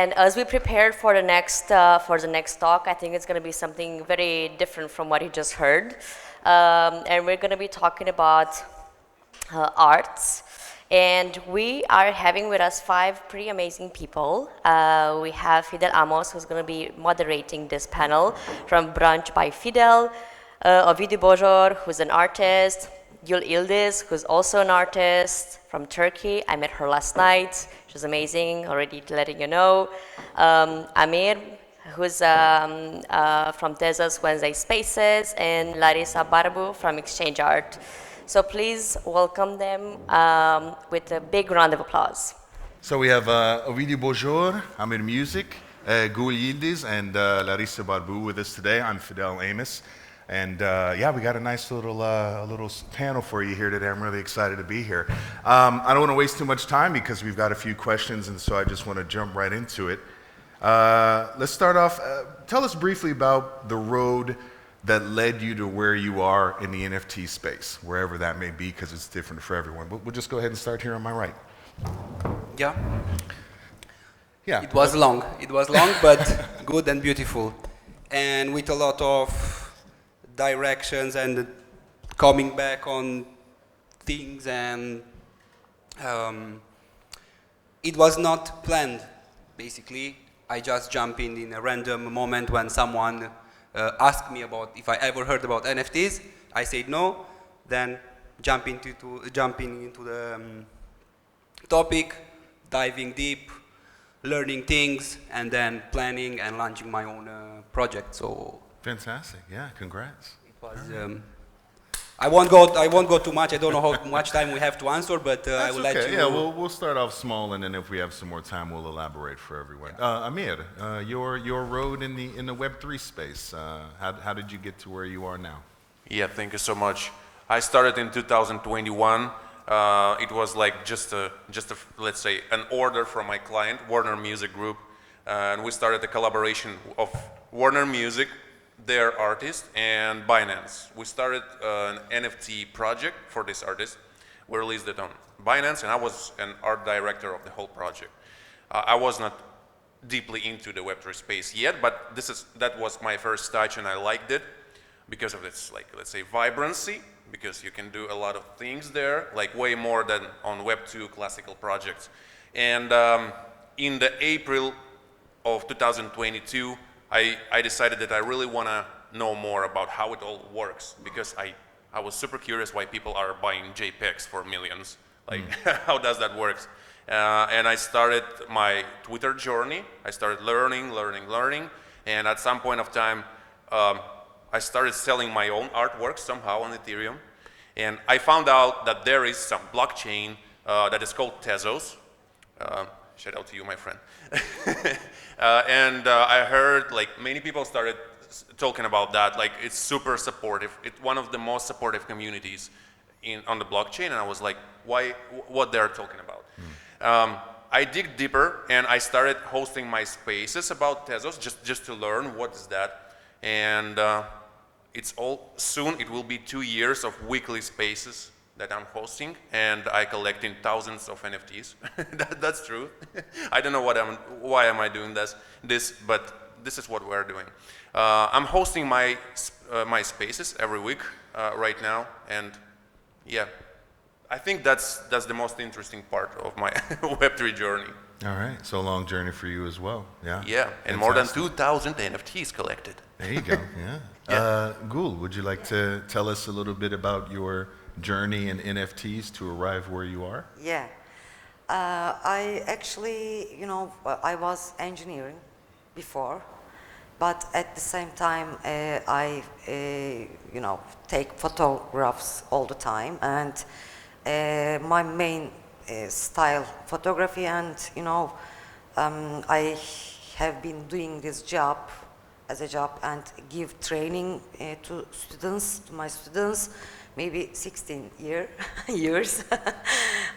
And as we prepared for the next talk, I think it's going to be something very different from what you just heard. And we're going to be talking about arts. And we are having with us 5 pretty amazing people. We have Fidel Amos, who's going to be moderating this panel from BrunchByFidel, Ovidiu Bojor, who's an artist, Gül Yıldız, who's also an artist from Turkey. I met her last night. She's amazing, already letting you know. Amir, who's from Tezos Wednesday Spaces, and Larisa Barbu from Exchange Art. So please welcome them with a big round of applause. So we have Ovidiu Bojor, Amir Music, Gül Yıldız, and Larisa Barbu with us today. I'm Fidel, Amos. And yeah, we got a nice little panel for you here today. I'm really excited to be here. I don't want to waste too much time because we've got a few questions, and so I just want to jump right into it. Let's start off. Tell us briefly about the road that led you to where you are in the NFT space, wherever that may be, because it's different for everyone. But we'll just go ahead and start here on my right. Yeah. Yeah. It was long, but good and beautiful. And with a lot of directions and coming back on things, and it was not planned, basically. I just jumped in a random moment when someone asked me about if I ever heard about NFTs. I said no, then jumping into the topic, diving deep, learning things, and then planning and launching my own project. So fantastic! Yeah, congrats. it was. I won't go too much. I don't know how much time we have to answer, but I will let you. Yeah, we'll start off small, and then if we have some more time, we'll elaborate for everyone. Amir, your road in the Web3 space. How did you get to where you are now? Yeah, thank you so much. I started in 2021. It was like just a let's say an order from my client, Warner Music Group, and we started a collaboration of Warner Music, their artist, and Binance. We started an NFT project for this artist. We released it on Binance, and I was an art director of the whole project. I was not deeply into the Web3 space yet, but that was my first touch, and I liked it because of its, like, let's say, vibrancy, because you can do a lot of things there, like way more than on Web2 classical projects. And in the April of 2022, I decided that I really want to know more about how it all works, because I was super curious why people are buying JPEGs for millions. Like, how does that work? And I started my Twitter journey. I started learning, and at some point of time, I started selling my own artwork somehow on Ethereum. And I found out that there is some blockchain that is called Tezos. Shout out to you, my friend. And I heard, like, many people started talking about that. Like, it's super supportive. It's one of the most supportive communities on the blockchain. And I was like, what they're talking about? I dig deeper, and I started hosting my spaces about Tezos just to learn what is that. And soon it will be 2 years of weekly spaces that I'm hosting, and I collecting thousands of NFTs. That's true. I don't know why am I doing this, but this is what we're doing. I'm hosting my spaces every week right now, and yeah, I think that's the most interesting part of my Web3 journey. All right, so a long journey for you as well. Yeah. Yeah, and more than 2,000 NFTs collected. There you go. Yeah. Yeah. Gül, would you like to tell us a little bit about your journey in NFTs to arrive where you are? Yeah. I actually, I was engineering before, but at the same time, I, take photographs all the time, and my main style photography, and I have been doing this job as a job and give training to my students, maybe 16 years.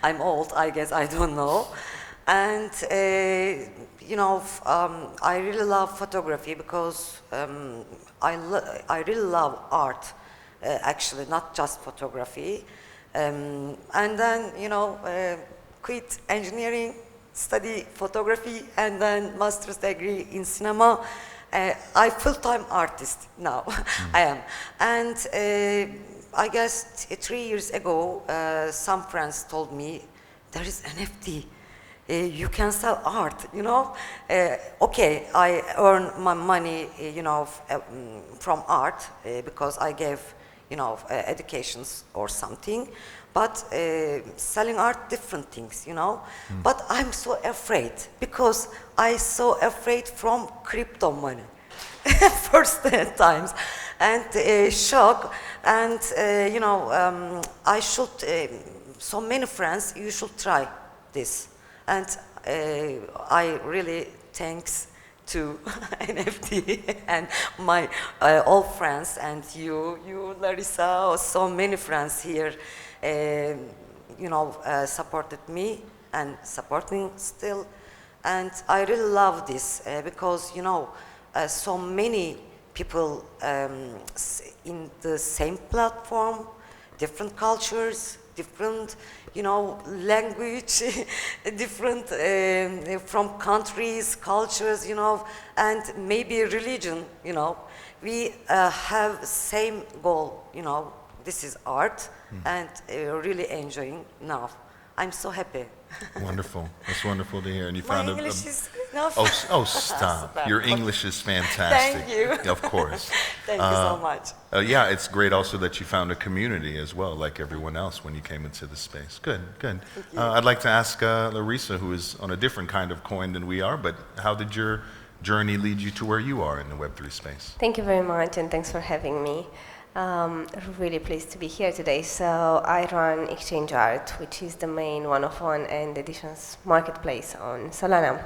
I'm old, I guess, I don't know. And I really love photography because I really love art, actually, not just photography. And then, quit engineering study photography and then master's degree in cinema. I'm full-time artist now, I am. And I guess 3 years ago, some friends told me, there is NFT. You can sell art, you know? Okay, I earn my money, you know, from art because I gave, you know, educations or something. But selling art, different things, you know? But I'm so afraid because I'm so afraid from crypto money. First times. And shock. And, you know, I should, so many friends, you should try this. And I really thanks to NFT and my old friends and you Larisa, so many friends here, you know, supported me and supporting still. And I really love this because, you know, so many people in the same platform, different cultures, different, you know, language, different from countries, cultures, you know, and maybe religion, you know. We have same goal, you know, this is art, and really enjoying now. I'm so happy. Wonderful. That's wonderful to hear. And you My found English is enough. Oh, stop. Your English is fantastic. Thank you. Yeah, of course. Thank you so much. Yeah, it's great also that you found a community as well, like everyone else when you came into the space. Good, good. I'd like to ask Larisa, who is on a different kind of coin than we are, but how did your journey lead you to where you are in the Web3 space? Thank you very much, and thanks for having me. Really pleased to be here today. So I run Exchange Art, which is the main one-of-one and editions marketplace on Solana.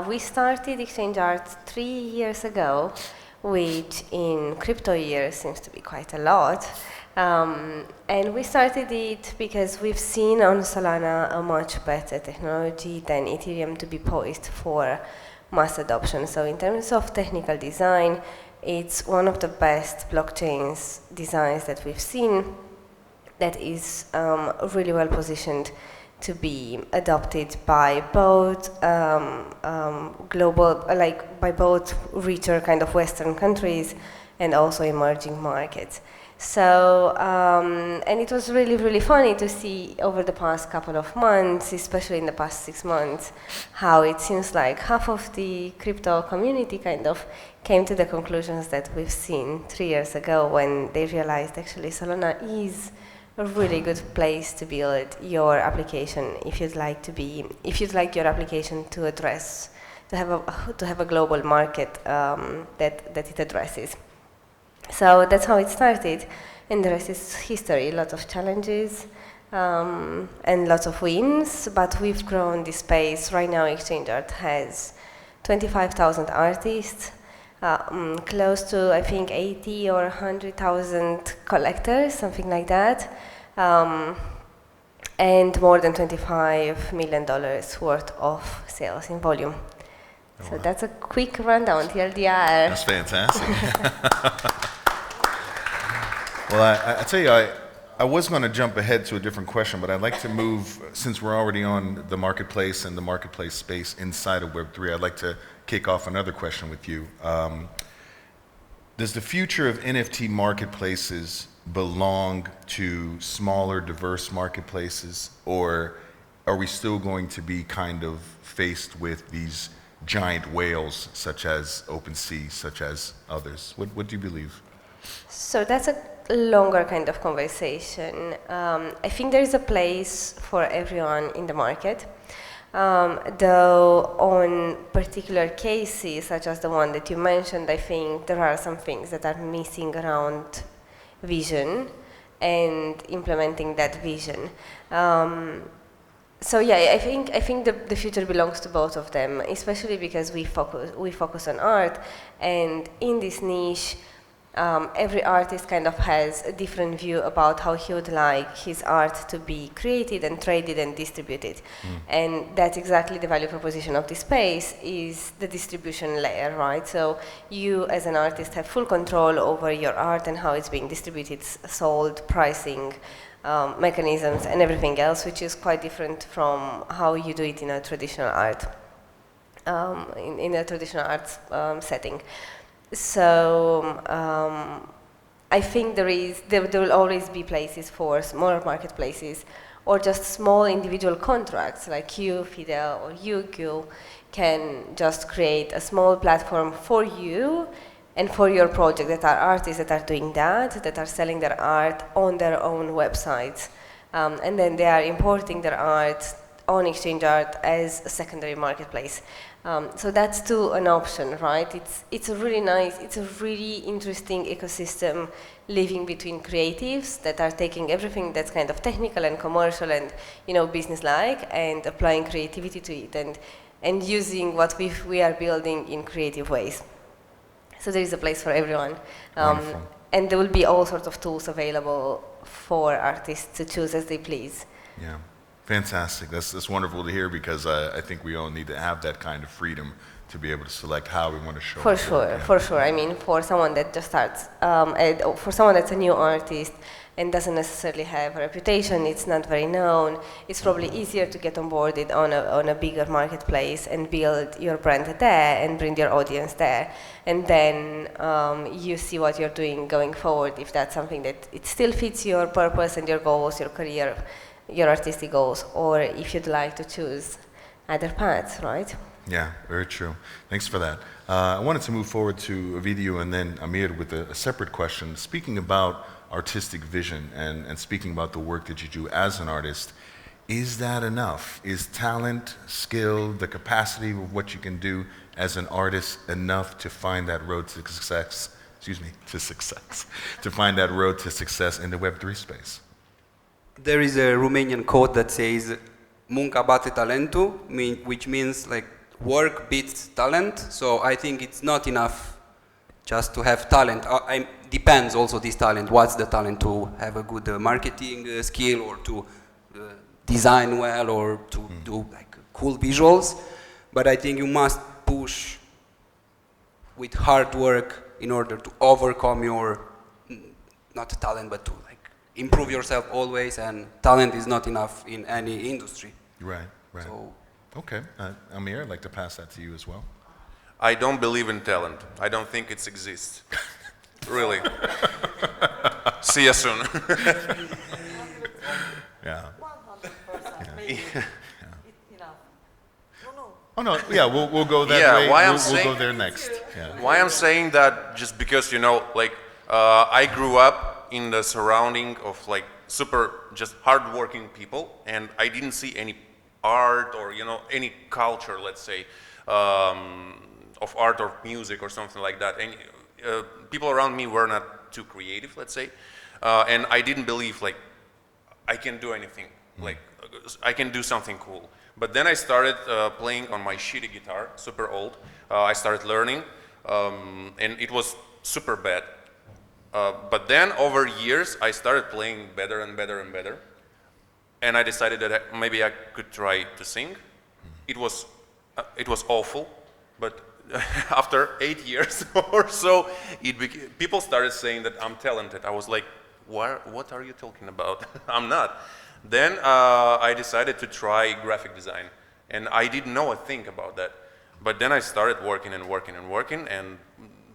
We started Exchange Art 3 years ago, which in crypto years seems to be quite a lot. And we started it because we've seen on Solana a much better technology than Ethereum to be poised for mass adoption. So in terms of technical design, it's one of the best blockchains designs that we've seen that is really well positioned to be adopted by both global, like by both richer kind of Western countries and also emerging markets. So, and it was really, really funny to see over the past couple of months, especially in the past 6 months, how it seems like half of the crypto community kind of came to the conclusions that we've seen 3 years ago when they realized actually Solana is a really good place to build your application if you'd like your application to address, to have a global market that it addresses. So that's how it started, and the rest is history. Lots of challenges and lots of wins, but we've grown this space. Right now, Exchange Art has 25,000 artists, close to, I think, 80 or 100,000 collectors, something like that, and more than $25 million worth of sales in volume. Oh, so wow. That's a quick rundown, TLDR. That's fantastic. Well, I tell you, I was going to jump ahead to a different question, but I'd like to move, since we're already on the marketplace and the marketplace space inside of Web3, I'd like to kick off another question with you. Does the future of NFT marketplaces belong to smaller, diverse marketplaces, or are we still going to be kind of faced with these giant whales such as OpenSea, such as others? What do you believe? So that's a longer kind of conversation. I think there is a place for everyone in the market, though on particular cases, such as the one that you mentioned, I think there are some things that are missing around vision and implementing that vision. So yeah, I think the future belongs to both of them, especially because we focus on art, and in this niche, every artist kind of has a different view about how he would like his art to be created and traded and distributed. And that's exactly the value proposition of this space, is the distribution layer, right? So you as an artist have full control over your art and how it's being distributed, sold, pricing, mechanisms and everything else, which is quite different from how you do it in a traditional art, in a traditional arts setting. So I think there will always be places for smaller marketplaces or just small individual contracts, like you, Fidel, or you, Gül, can just create a small platform for you and for your project, that are artists that are doing that are selling their art on their own websites. And then they are importing their art on Exchange Art as a secondary marketplace. So that's too an option, right? It's a really nice, it's a really interesting ecosystem living between creatives that are taking everything that's kind of technical and commercial and, you know, business-like, and applying creativity to it and using what we are building in creative ways. So there is a place for everyone. And there will be all sorts of tools available for artists to choose as they please. Yeah. Fantastic. That's wonderful to hear, because I think we all need to have that kind of freedom to be able to select how we want to show. For sure, yeah. For sure. I mean, for someone that just starts, for someone that's a new artist and doesn't necessarily have a reputation, it's not very known, it's probably easier to get onboarded on a bigger marketplace and build your brand there and bring your audience there. And then you see what you're doing going forward, if that's something that it still fits your purpose and your goals, your career, your artistic goals, or if you'd like to choose other paths, right? Yeah, very true. Thanks for that. I wanted to move forward to Ovidiu and then Amir with a separate question. Speaking about artistic vision and speaking about the work that you do as an artist, is that enough? Is talent, skill, the capacity of what you can do as an artist enough to find that road to success, to find that road to success in the Web3 space? There is a Romanian quote that says, "Munca bate talentul," which means like work beats talent. So I think it's not enough just to have talent. Depends also this talent. What's the talent? To have a good marketing skill, or to design well, or to do like cool visuals. But I think you must push with hard work in order to overcome your, not talent, but to improve yourself always, and talent is not enough in any industry. Right. So, okay, Amir, I'd like to pass that to you as well. I don't believe in talent. I don't think it exists. Really. See you soon. Yeah. 100%. Maybe. Oh no, yeah, we'll go that way. We'll go there next. Yeah. Why I'm saying that, just because, you know, like, I grew up in the surrounding of like super just hardworking people, and I didn't see any art or, you know, any culture, let's say, of art or music or something like that. And people around me were not too creative, let's say, and I didn't believe like I can do anything, like I can do something cool. But then I started playing on my shitty guitar, super old. I started learning, and it was super bad. But then over years, I started playing better and better and better. And I decided that maybe I could try to sing. It was awful, but after 8 years or so, people started saying that I'm talented. I was like, what are you talking about? I'm not. Then I decided to try graphic design. And I didn't know a thing about that. But then I started working and working and working, and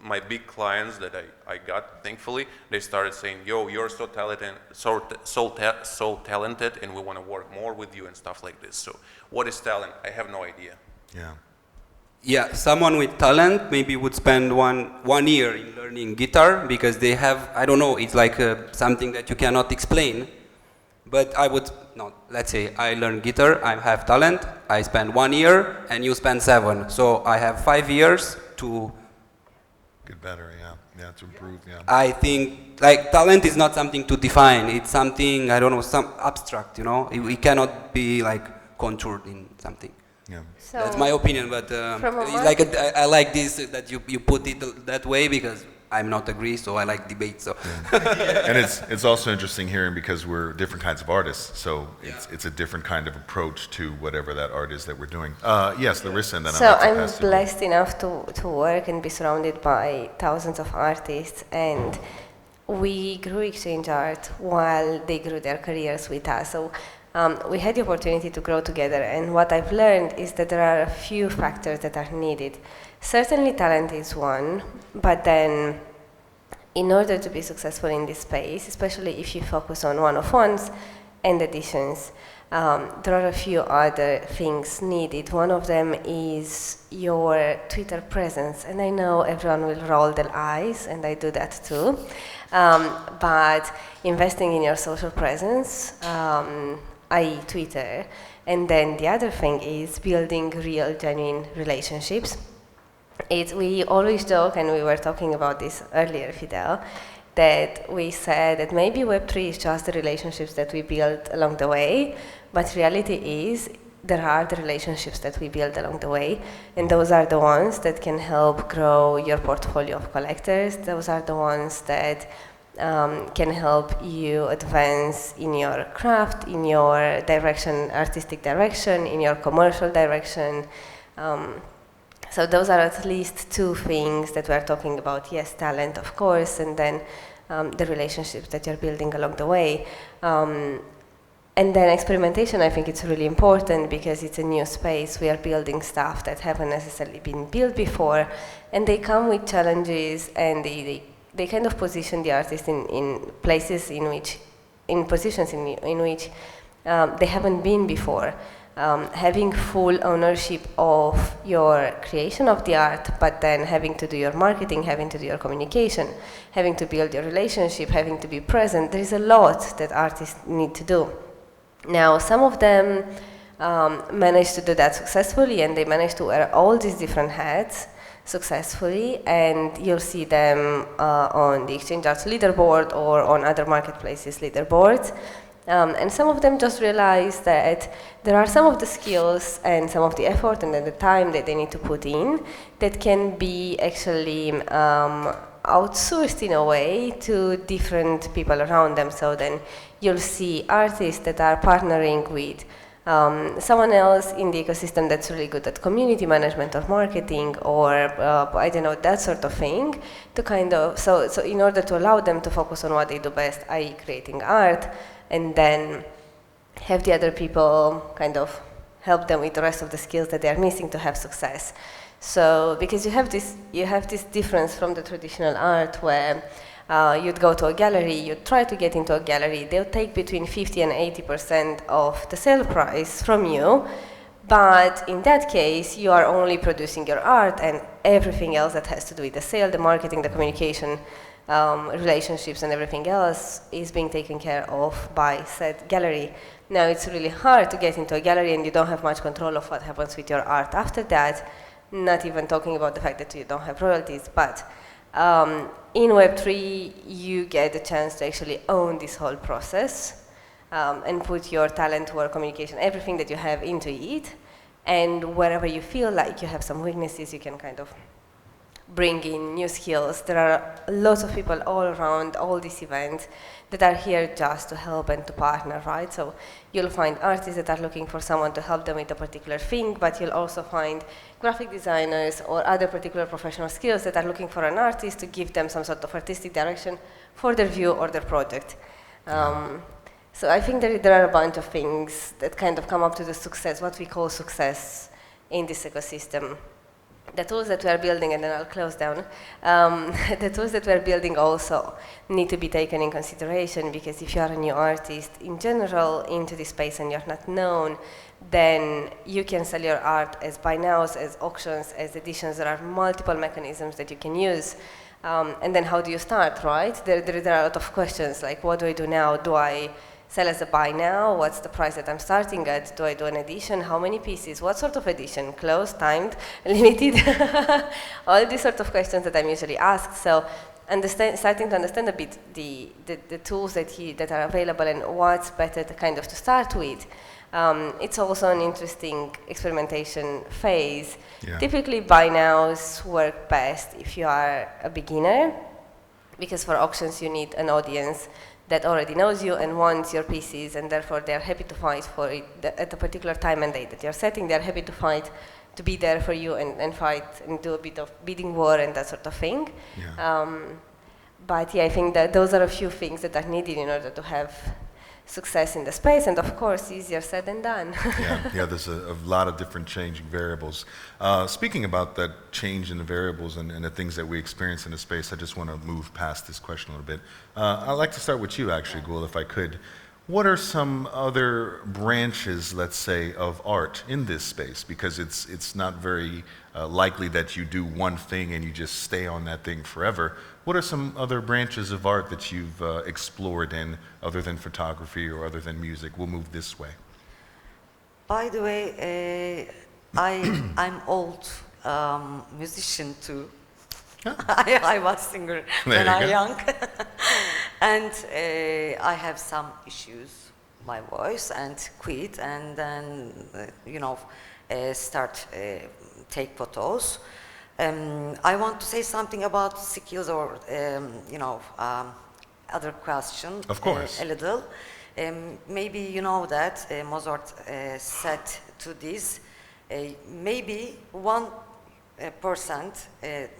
my big clients that I got, thankfully, they started saying, "Yo, you're so talented, so talented, and we want to work more with you," and stuff like this. So, what is talent? I have no idea. Yeah. Yeah, someone with talent maybe would spend one year in learning guitar, because they have, I don't know, it's like something that you cannot explain. But I would not. Let's say I learn guitar, I have talent, I spend 1 year, and you spend 7. So I have 5 years to get better, yeah, to improve, yeah. I think like talent is not something to define. It's something, I don't know, some abstract, you know. It cannot be like contoured in something. Yeah. So that's my opinion, but it's like I like this that you put it that way, because I'm not agree, so I like debate. So, And it's also interesting hearing because we're different kinds of artists, so it's a different kind of approach to whatever that art is that we're doing. Yes, Larissa, and then So I'd like to I'm pass to you. blessed enough to work and be surrounded by thousands of artists, and we grew exchange art while they grew their careers with us. So we had the opportunity to grow together, and what I've learned is that there are a few factors that are needed. Certainly talent is one, but then in order to be successful in this space, especially if you focus on one-of-ones and editions, there are a few other things needed. One of them is your Twitter presence, and I know everyone will roll their eyes, and I do that too, but investing in your social presence, i.e. Twitter, and then the other thing is building real, genuine relationships. We always joke, and we were talking about this earlier, Fidel, that we said that maybe Web3 is just the relationships that we build along the way, but reality is there are the relationships that we build along the way, and those are the ones that can help grow your portfolio of collectors. Those are the ones that can help you advance in your craft, in your direction, artistic direction, in your commercial direction. So those are at least two things that we're talking about. Yes, talent, of course, and then the relationships that you're building along the way. And then experimentation, I think it's really important because it's a new space. We are building stuff that haven't necessarily been built before, and they come with challenges, and they kind of position the artist in places in positions in which they haven't been before. Having full ownership of your creation of the art, but then having to do your marketing, having to do your communication, having to build your relationship, having to be present. There is a lot that artists need to do. Now, some of them manage to do that successfully, and they manage to wear all these different hats successfully, and you'll see them on the Exchange Arts leaderboard or on other marketplaces leaderboards. And some of them just realize that there are some of the skills and some of the effort and then the time that they need to put in that can be actually outsourced in a way to different people around them. So then you'll see artists that are partnering with someone else in the ecosystem that's really good at community management or marketing or I don't know, that sort of thing, to kind of, so in order to allow them to focus on what they do best, i.e. creating art, and then have the other people kind of help them with the rest of the skills that they are missing to have success. So because you have this difference from the traditional art where you'd go to a gallery, you'd try to get into a gallery, they'll take between 50 and 80% of the sale price from you, but in that case, you are only producing your art, and everything else that has to do with the sale, the marketing, the communication, relationships and everything else is being taken care of by said gallery. Now it's really hard to get into a gallery and you don't have much control of what happens with your art after that, not even talking about the fact that you don't have royalties, but in Web3 you get the chance to actually own this whole process and put your talent, work, communication, everything that you have into it, and wherever you feel like you have some weaknesses, you can kind of bring in new skills. There are lots of people all around all these events that are here just to help and to partner, right? So you'll find artists that are looking for someone to help them with a particular thing, but you'll also find graphic designers or other particular professional skills that are looking for an artist to give them some sort of artistic direction for their view or their project. So I think there are a bunch of things that kind of come up to the success, what we call success in this ecosystem. The tools that we are building, and then I'll close down, the tools that we're building also need to be taken in consideration, because if you are a new artist in general into this space and you're not known, then you can sell your art as buy nows, as auctions, as editions. There are multiple mechanisms that you can use. And then how do you start, right? There are a lot of questions, like what do I do now? Do I sell as a buy now? What's the price that I'm starting at? Do I do an edition? How many pieces? What sort of edition? Closed, timed, limited? All these sort of questions that I'm usually asked. So starting to understand a bit the tools that are available and what's better to kind of to start with. It's also an interesting experimentation phase. Yeah. Typically buy nows work best if you are a beginner because for auctions you need an audience that already knows you and wants your pieces, and therefore they're happy to fight for it at a particular time and date that you're setting. They're happy to fight, to be there for you and fight and do a bit of bidding war and that sort of thing. Yeah. But yeah, I think that those are a few things that are needed in order to have success in the space, and of course, easier said than done. Yeah, there's a lot of different changing variables. Speaking about that change in the variables and the things that we experience in the space, I just want to move past this question a little bit. I'd like to start with you, actually, Gül, if I could. What are some other branches, let's say, of art in this space? Because it's not very likely that you do one thing and you just stay on that thing forever. What are some other branches of art that you've explored in, other than photography or other than music? We'll move this way. By the way, I'm old musician too. I was singer when I was young. And I have some issues, my voice, and quit, and then, start take photos. I want to say something about skills or, other question. Of course. A little. Maybe you know that Mozart said to this, maybe 1%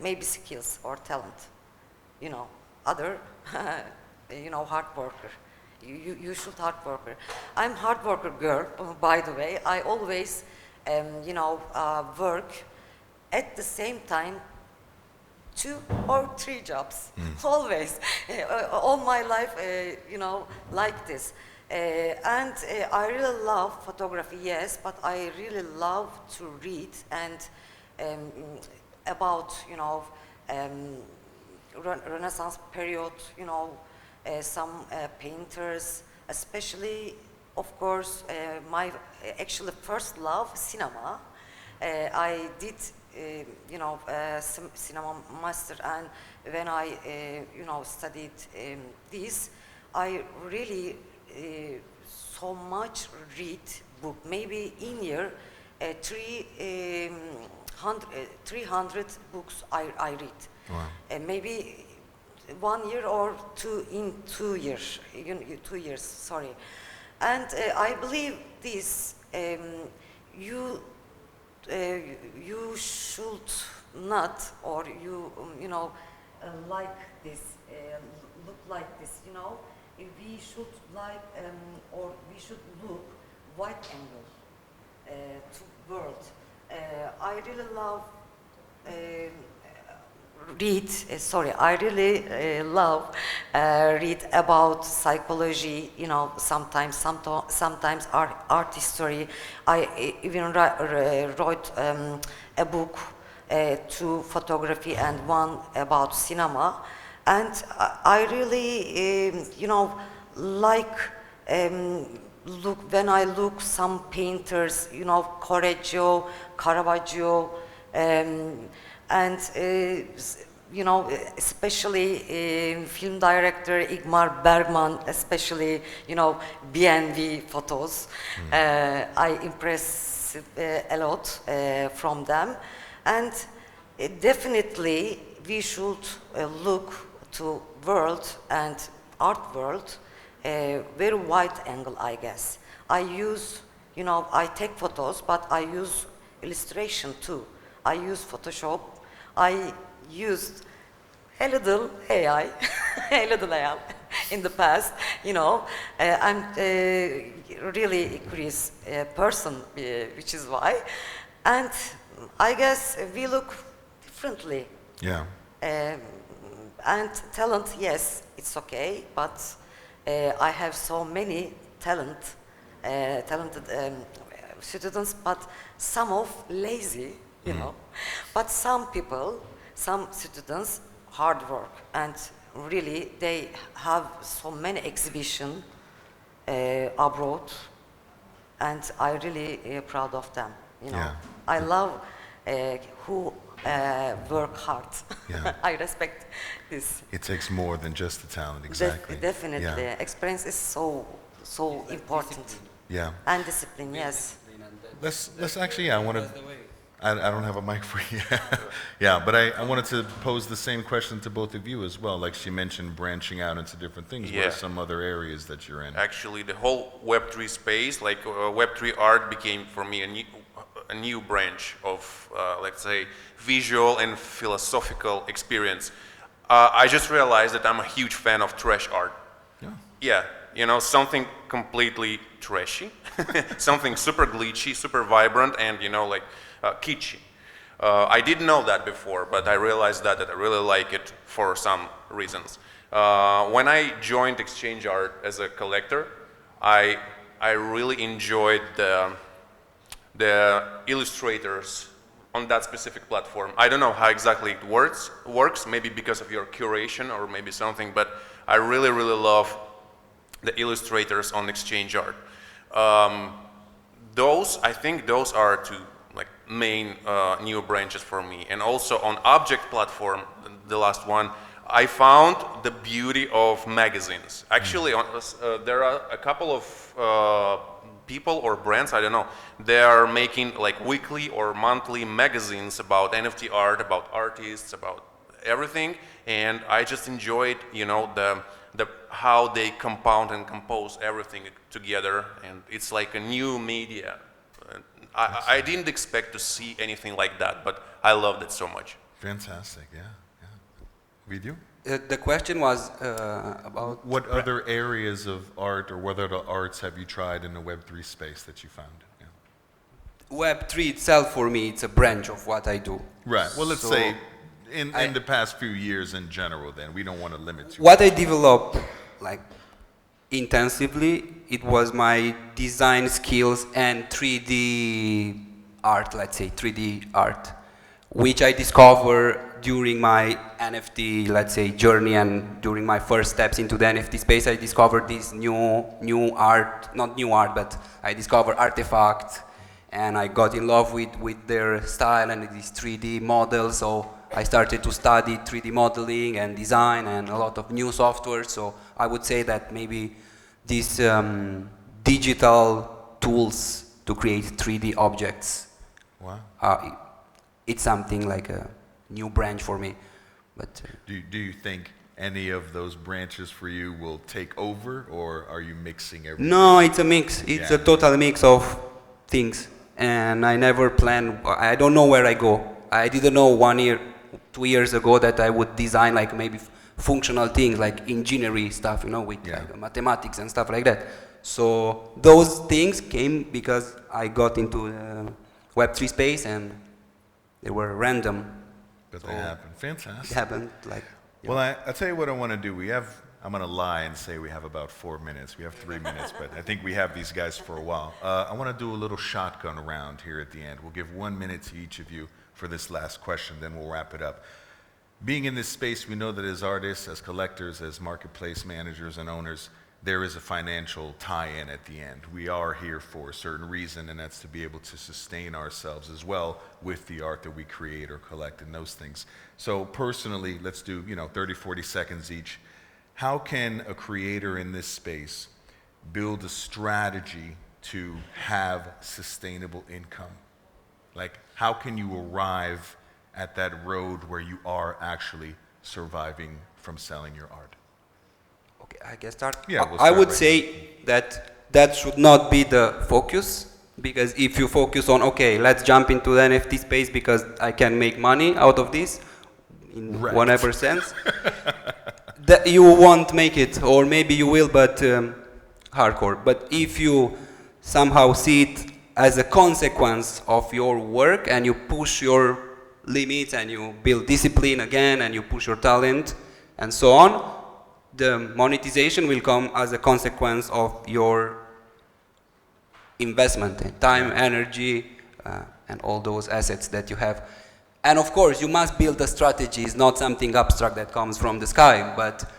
maybe skills or talent, other, hard worker. You should hard worker. I'm hard worker girl, by the way. I always, work at the same time 2 or 3 jobs, always. All my life, like this. And I really love photography, yes, but I really love to read and about, Renaissance period, some painters, especially, of course, my actually first love, cinema. I did, cinema master, and when I, studied this, I really so much read book. Maybe in year, 300 books I read. Wow. Maybe 1 year or 2 in 2 years, 2 years, sorry. And I believe this, you should not, or like this, look like this, we should like, or we should look wide angle to world. I really love I really love read about psychology, sometimes art history. I even wrote a book to photography and one about cinema. And I really, like when I look some painters, Correggio, Caravaggio, and especially film director Ingmar Bergman, especially BNV photos. I impress a lot from them, and definitely we should look to world and art world very wide angle, I guess. I use, I take photos, but I use illustration too. I use Photoshop. I used a little AI, a little AI in the past, I'm a really curious person, which is why. And I guess we look differently. Yeah. And talent, yes, it's okay, but I have so many talented students, but some of lazy, But some people, some students, hard work, and really they have so many exhibitions abroad, and I really proud of them. Yeah. I love who work hard. Yeah. I respect this. It takes more than just the talent, exactly. Definitely, Yeah. experience is so important. Yeah. And discipline, yes. Let's actually, I want to. I don't have a mic for you. Yeah, but I wanted to pose the same question to both of you as well. Like she mentioned, branching out into different things. Yeah. What are some other areas that you're in? Actually, the whole Web3 space, like Web3 art, became for me a new branch of, let's say, visual and philosophical experience. I just realized that I'm a huge fan of trash art. Yeah. Yeah, you know, something completely trashy, something super glitchy, super vibrant, and, you know, like kitschy. I didn't know that before, but I realized that I really like it for some reasons. When I joined Exchange Art as a collector, I really enjoyed the illustrators on that specific platform. I don't know how exactly it works, maybe because of your curation or maybe something, but I really love the illustrators on Exchange Art. I think those are two like main new branches for me. And also on object platform, the last one, I found the beauty of magazines. Actually, there are a couple of people or brands, I don't know, they are making like weekly or monthly magazines about NFT art, about artists, about everything, and I just enjoyed, you know, how they compound and compose everything together, and it's like a new media. I didn't expect to see anything like that, but I loved it so much. Fantastic, yeah. Ovidiu? The question was about... What other areas of art or what other arts have you tried in the Web3 space that you found? Yeah. Web3 itself, for me, it's a branch of what I do. Right. Well, let's So say in the past few years in general, then. We don't want to limit you. What I developed, like, intensively, it was my design skills and 3D art, let's say, 3D art, which I discovered during my NFT, let's say, journey, and during my first steps into the NFT space. I discovered this new art, not new art, but I discovered artifact, and I got in love with their style and these 3D models. So I started to study 3D modeling and design and a lot of new software. So I would say that maybe these digital tools to create 3D objects, Wow. it's something like a new branch for me. But Do you think any of those branches for you will take over, or are you mixing everything? no, it's a mix. It's Yeah. a total mix of things, and I never plan. I don't know where I go. I didn't know 1 year, 2 years ago that I would design like maybe functional things like engineering stuff, you know, with like mathematics and stuff like that. So those things came because I got into Web3 space, and they were random. But they happen. Fantastic. It happened like. Well, I'll tell you what I want to do. I'm going to lie and say we have about 4 minutes. We have 3 minutes, but I think we have these guys for a while. I want to do a little shotgun round here at the end. We'll give 1 minute to each of you for this last question, then we'll wrap it up. Being in this space, we know that as artists, as collectors, as marketplace managers and owners, there is a financial tie-in at the end. We are here for a certain reason, and that's to be able to sustain ourselves as well with the art that we create or collect and those things. So personally, let's do 30, 40 seconds each. How can a creator in this space build a strategy to have sustainable income? Like, how can you arrive at that road where you are actually surviving from selling your art? Okay, I can start. Yeah, we'll I start would right say that should not be the focus, because if you focus on, okay, let's jump into the NFT space because I can make money out of this in whatever sense, that you won't make it, or maybe you will, but hardcore. But if you somehow see it as a consequence of your work, and you push your limits, and you build discipline again, and you push your talent, and so on, the monetization will come as a consequence of your investment in time, energy, and all those assets that you have. And of course, you must build a strategy. It's not something abstract that comes from the sky, but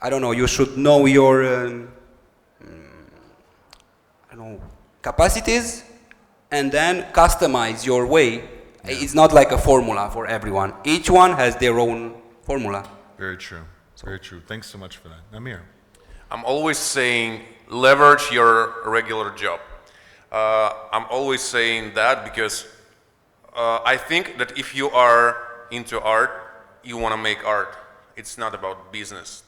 I don't know, you should know your capacities, and then customize your way. Yeah. It's not like a formula for everyone. Each one has their own formula. Very true. Very true. Thanks so much for that. Amir? I'm always saying leverage your regular job. I'm always saying that because I think that if you are into art, you want to make art. It's not about business,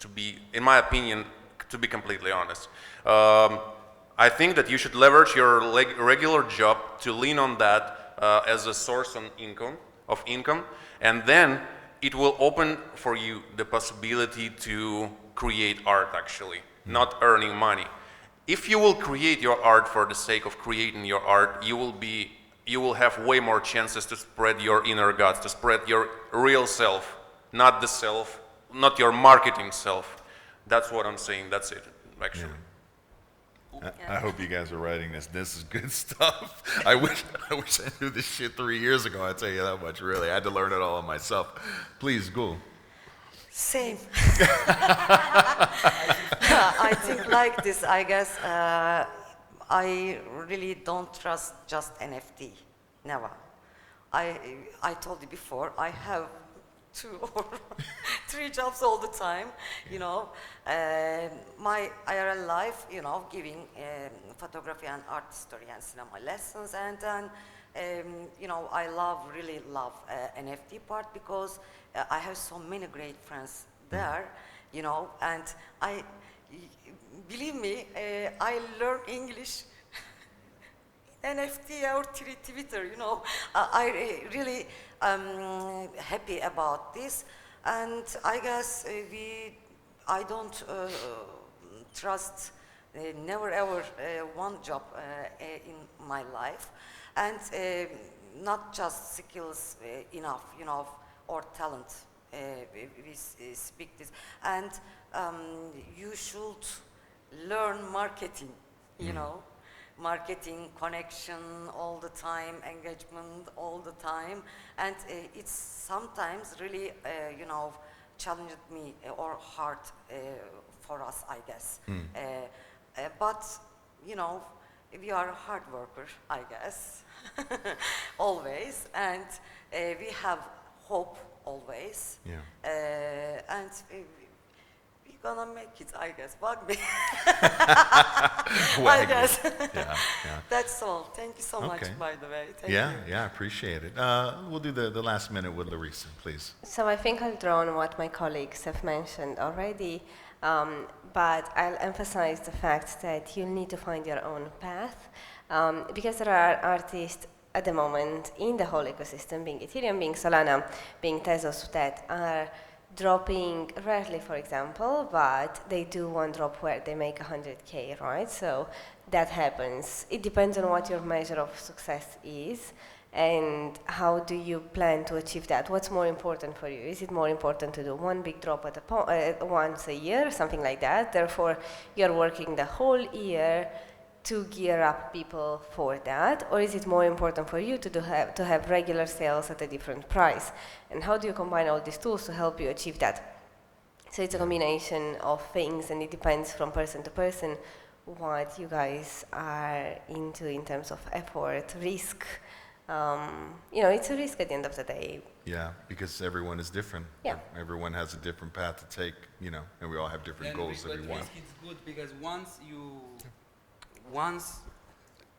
in my opinion, to be completely honest. I think that you should leverage your regular job to lean on that as a source of income, and then it will open for you the possibility to create art actually, not earning money. If you will create your art for the sake of creating your art, you will have way more chances to spread your inner gods, to spread your real self, not your marketing self. That's what I'm saying. That's it, actually. I hope you guys are writing this. This is good stuff. I wish I knew this shit 3 years ago. I tell you that much. Really, I had to learn it all on myself. Please, Gül. Same. I think like this, I guess, I really don't trust just NFT, never. I told you before, I have 2 or 3 jobs all the time, you know. My IRL life, you know, giving photography and art history and cinema lessons, and then, you know, I really love NFT part because I have so many great friends there, you know, and believe me, I learn English NFT or Twitter, you know. I really happy about this, and I guess I don't trust never ever one job in my life, and not just skills enough, you know, or talent. We speak this, and you should learn marketing, you know, marketing, connection all the time, engagement all the time, and it's sometimes really, you know, challenged me or hard for us, I guess. But, you know, we are hard workers, I guess, always, and we have hope always, and we're gonna make it, I guess. Bug me. I guess. That's all. Thank you so much, by the way. Thank you. Yeah, I appreciate it. We'll do the last minute with Larisa, please. So I think I'll draw on what my colleagues have mentioned already, but I'll emphasize the fact that you need to find your own path, because there are artists at the moment in the whole ecosystem, being Ethereum, being Solana, being Tezos, that are dropping rarely, for example, but they do one drop where they make 100K, right? So that happens. It depends on what your measure of success is and how do you plan to achieve that. What's more important for you? Is it more important to do one big drop at once a year, something like that? Therefore, you're working the whole year to gear up people for that, or is it more important for you to have regular sales at a different price? And how do you combine all these tools to help you achieve that? So it's a combination of things, and it depends from person to person what you guys are into in terms of effort, risk. You know, it's a risk at the end of the day. Yeah, because everyone is different. Yeah. Everyone has a different path to take, you know, and we all have different goals that we want. Risk is good because once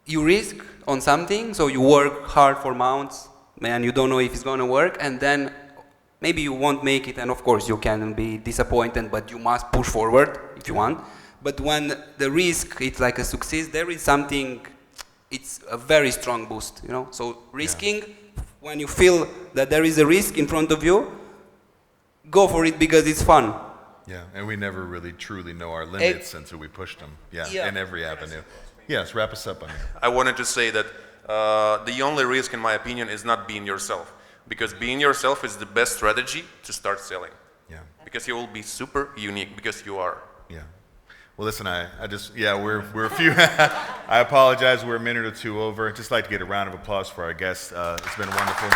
you risk on something, so you work hard for months, and you don't know if it's going to work, and then maybe you won't make it, and of course you can be disappointed, but you must push forward if you want. But when the risk, it's like a success, there is something, it's a very strong boost, you know. So risking, when you feel that there is a risk in front of you, go for it because it's fun. Yeah, and we never really truly know our limits until we push them. Yeah, in every avenue. Yes, wrap us up on here. I wanted to say that the only risk, in my opinion, is not being yourself. Because being yourself is the best strategy to start selling. Yeah. Because you will be super unique, because you are. Yeah. Well, listen, we're a few, I apologize, we're a minute or two over. I'd just like to get a round of applause for our guests. It's been wonderful.